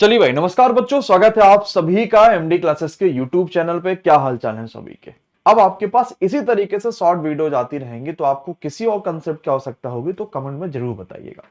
चलिए भाई, नमस्कार बच्चों, स्वागत है आप सभी का एमडी क्लासेस के यूट्यूब चैनल पे। क्या हाल चाल है सभी के। अब आपके पास इसी तरीके से शॉर्ट वीडियोज आती रहेंगी, तो आपको किसी और कंसेप्ट की आवश्यकता होगी तो कमेंट में जरूर बताइएगा।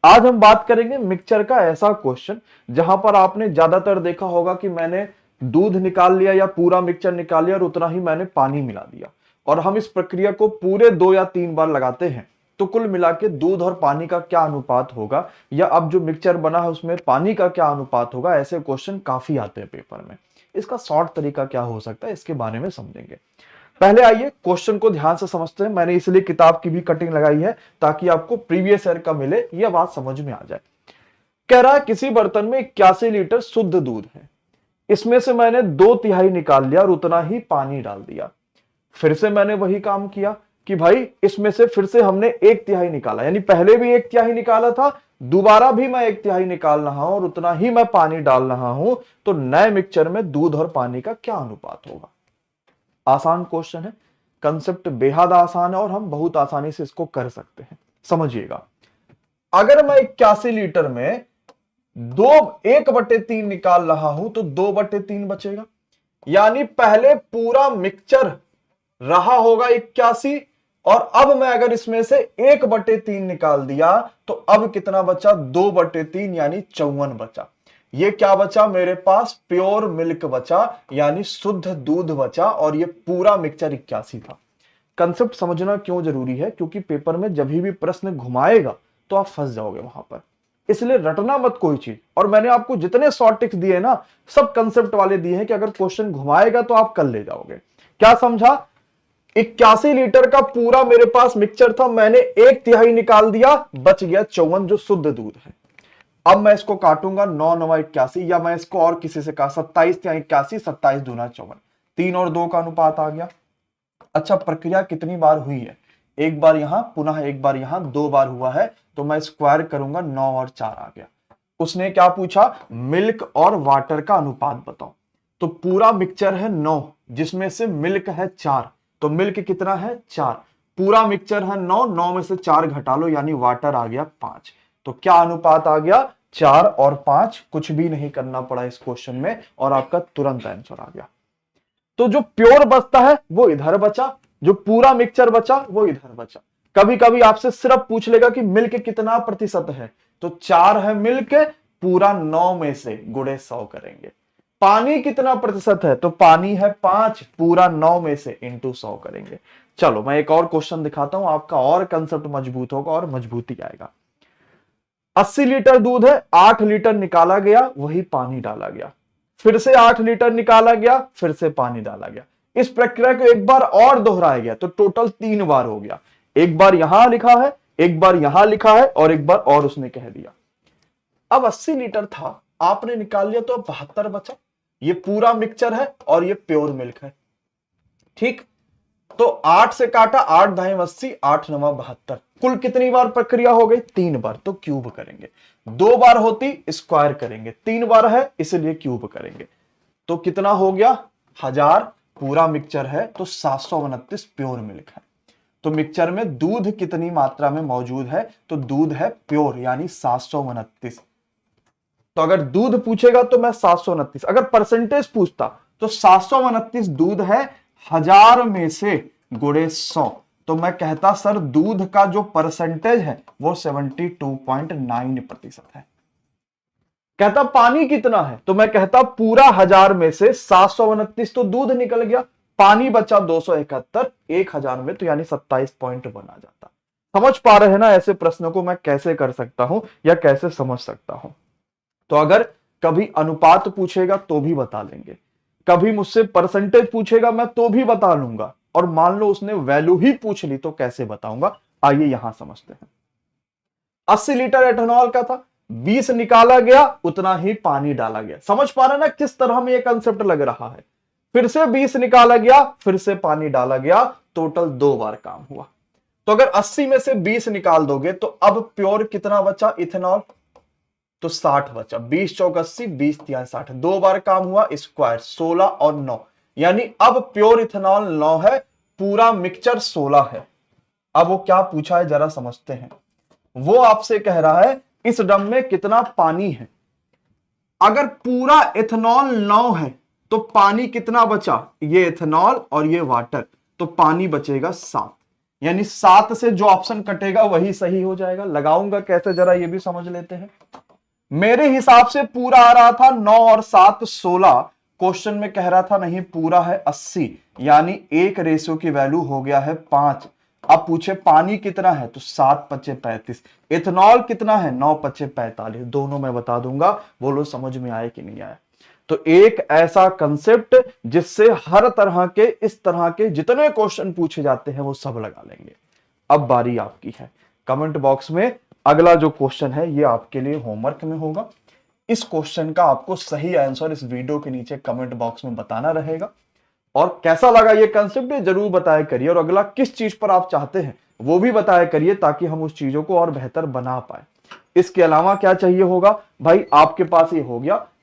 आज हम बात करेंगे मिक्सचर का ऐसा क्वेश्चन जहां पर आपने ज्यादातर देखा होगा कि मैंने दूध निकाल लिया या पूरा मिक्सचर निकाल लिया और उतना ही मैंने पानी मिला दिया, और हम इस प्रक्रिया को पूरे 2 या 3 बार लगाते हैं तो कुल मिला के दूध और पानी का क्या अनुपात होगा, या अब जो मिक्सचर बना है उसमें पानी का क्या अनुपात होगा। ऐसे क्वेश्चन काफी आते हैं पेपर में। इसका शॉर्ट तरीका क्या हो सकता है, इसके बारे में समझेंगे। पहले आइए क्वेश्चन को ध्यान से समझते हैं। मैंने इसलिए किताब की भी कटिंग लगाई है ताकि आपको प्रीवियस ईयर का मिले, यह बात समझ में आ जाए। कह रहा है किसी बर्तन में 81 लीटर शुद्ध दूध है, इसमें से मैंने 2/3 निकाल लिया और उतना ही पानी डाल दिया। फिर से मैंने वही काम किया कि भाई इसमें से फिर से हमने 1/3 निकाला, यानी पहले भी 1/3 निकाला था, दोबारा भी मैं 1/3 निकाल रहा हूं और उतना ही मैं पानी डाल रहा हूं। तो नए मिक्सचर में दूध और पानी का क्या अनुपात होगा। आसान क्वेश्चन है, कंसेप्ट बेहद आसान है और हम बहुत आसानी से इसको कर सकते हैं। समझिएगा, अगर मैं 81 लीटर में 1/3 निकाल रहा हूं तो 2/3 बचेगा, यानी पहले पूरा मिक्सचर रहा होगा 81, और अब मैं अगर इसमें से 1/3 निकाल दिया तो अब कितना बचा, 2/3 यानी 54 बचा। ये क्या बचा मेरे पास, प्योर मिल्क बचा, यानी शुद्ध दूध बचा, और ये पूरा मिक्सचर 81 था। कंसेप्ट समझना क्यों जरूरी है, क्योंकि पेपर में जब भी प्रश्न घुमाएगा तो आप फंस जाओगे वहां पर। इसलिए रटना मत कोई चीज। और मैंने आपको जितने शॉर्ट टिक्स दिए ना, सब कंसेप्ट वाले दिए हैं कि अगर क्वेश्चन घुमाएगा तो आप कर ले जाओगे। क्या समझा, 81 लीटर का पूरा मेरे पास मिक्सचर था, मैंने 1/3 निकाल दिया, बच गया 54 जो शुद्ध दूध है। अब मैं इसको काटूंगा 9 9 81, या मैं इसको और किसी से कहा 27 या 81, 27 दूना 54, 3 और 2 का अनुपात आ गया। अच्छा, प्रक्रिया कितनी बार हुई है, एक बार यहां, पुनः एक बार यहां, 2 बार हुआ है, तो मैं स्क्वायर करूंगा, 9 और 4 आ गया। उसने क्या पूछा, मिल्क और वाटर का अनुपात बताओ। तो पूरा मिक्सचर है 9, जिसमें से मिल्क है 4, तो मिल्क कितना है 4, पूरा मिक्सचर है 9, 9 में से 4 घटा लो, यानी वाटर आ गया 5। तो क्या अनुपात आ गया, 4 और 5। कुछ भी नहीं करना पड़ा इस क्वेश्चन में और आपका तुरंत आंसर आ गया। तो जो प्योर बचता है वो इधर बचा, जो पूरा मिक्सचर बचा वो इधर बचा। कभी कभी आपसे सिर्फ पूछ लेगा कि मिल्क कितना प्रतिशत है, तो 4 है मिल्क, पूरा 9 में से गुणे 100 करेंगे। पानी कितना प्रतिशत है, तो पानी है 5, पूरा 9 में से इंटू 100 करेंगे। चलो मैं एक और क्वेश्चन दिखाता हूं, आपका और कंसेप्ट मजबूत होगा और मजबूती आएगा। 80 लीटर दूध है, 8 लीटर निकाला गया, वही पानी डाला गया, फिर से 8 लीटर निकाला गया, फिर से पानी डाला गया। इस प्रक्रिया को एक बार और दोहराया गया, तो टोटल 3 बार हो गया। एक बार यहां लिखा है, एक बार यहां लिखा है, और एक बार और उसने कह दिया। अब 80 लीटर था, आपने निकाल लिया तो अब 72 बचा। ये पूरा मिक्सचर है और ये प्योर मिल्क है, ठीक। तो 8 से काटा, 8 ढाई 80, 8 9 72। कुल कितनी बार प्रक्रिया हो गई, 3 बार, तो क्यूब करेंगे। 2 बार होती स्क्वायर करेंगे, 3 बार है इसलिए क्यूब करेंगे। तो कितना हो गया, 1000 पूरा मिक्सचर है, तो 729 प्योर मिल्क है। तो मिक्सचर में दूध कितनी मात्रा में मौजूद है, तो दूध है प्योर, यानी 729। तो अगर दूध पूछेगा तो मैं 729, अगर परसेंटेज पूछता तो 729 दूध है, 1000 में से गुणे 100, तो मैं कहता सर दूध का जो परसेंटेज है वो 72.9% है। कहता पानी कितना है, तो मैं कहता पूरा 1000 में से 729 तो दूध निकल गया, पानी बचा 271 1000 में, तो यानी 27.1 आ जाता। समझ पा रहे हैं ना ऐसे प्रश्नों को मैं कैसे कर सकता हूं या कैसे समझ सकता हूं। तो अगर कभी अनुपात पूछेगा तो भी बता लेंगे, कभी मुझसे परसेंटेज पूछेगा मैं तो भी बता लूंगा, और मान लो उसने वैल्यू ही पूछ ली तो कैसे बताऊंगा। आइए यहां समझते हैं। 80 लीटर एथेनॉल का था, 20 निकाला गया, उतना ही पानी डाला गया। समझ पा रहे ना किस तरह में यह कंसेप्ट लग रहा है। फिर से 20 निकाला गया, फिर से पानी डाला गया, टोटल 2 बार काम हुआ। तो अगर 80 में से 20 निकाल दोगे तो अब प्योर कितना बचा इथेनॉल, तो 60 बचा। 20 चौक 80, 20 तिया 60, 2 बार काम हुआ, स्क्वायर 16 और 9, यानी अब प्योर इथेनॉल 9 है, पूरा मिक्सचर 16 है। अब वो क्या पूछा है जरा समझते हैं। वो आपसे कह रहा है इस ड्रम में कितना पानी है। अगर पूरा इथेनॉल 9 है तो पानी कितना बचा, ये इथेनॉल और ये वाटर, तो पानी बचेगा 7। यानी 7 से जो ऑप्शन कटेगा वही सही हो जाएगा। लगाऊंगा कैसे, जरा ये भी समझ लेते हैं। मेरे हिसाब से पूरा आ रहा था 9 और 7 16। क्वेश्चन में कह रहा था नहीं पूरा है 80, यानी एक रेशियो की वैल्यू हो गया है 5। अब पूछे पानी कितना है, तो 7 पचे 35। इथेनॉल कितना है, 9 पचे 45। दोनों मैं बता दूंगा, बोलो समझ में आए कि नहीं आया। तो एक ऐसा कंसेप्ट जिससे हर तरह के, इस तरह के जितने क्वेश्चन पूछे जाते हैं वो सब लगा लेंगे। अब बारी आपकी है। कमेंट बॉक्स में अगला जो क्वेश्चन है ये आपके लिए होमवर्क में होगा। इस क्वेश्चन का आपको सही आंसर इस वीडियो के नीचे कमेंट बॉक्स में बताना रहेगा। और कैसा लगा ये कंसेप्ट जरूर बताया करिए, और अगला किस चीज पर आप चाहते हैं वो भी बताया करिए, ताकि हम उस चीजों को और बेहतर बना पाए। इसके अलावा क्या चाहिए होगा भाई, आपके पास ये हो गया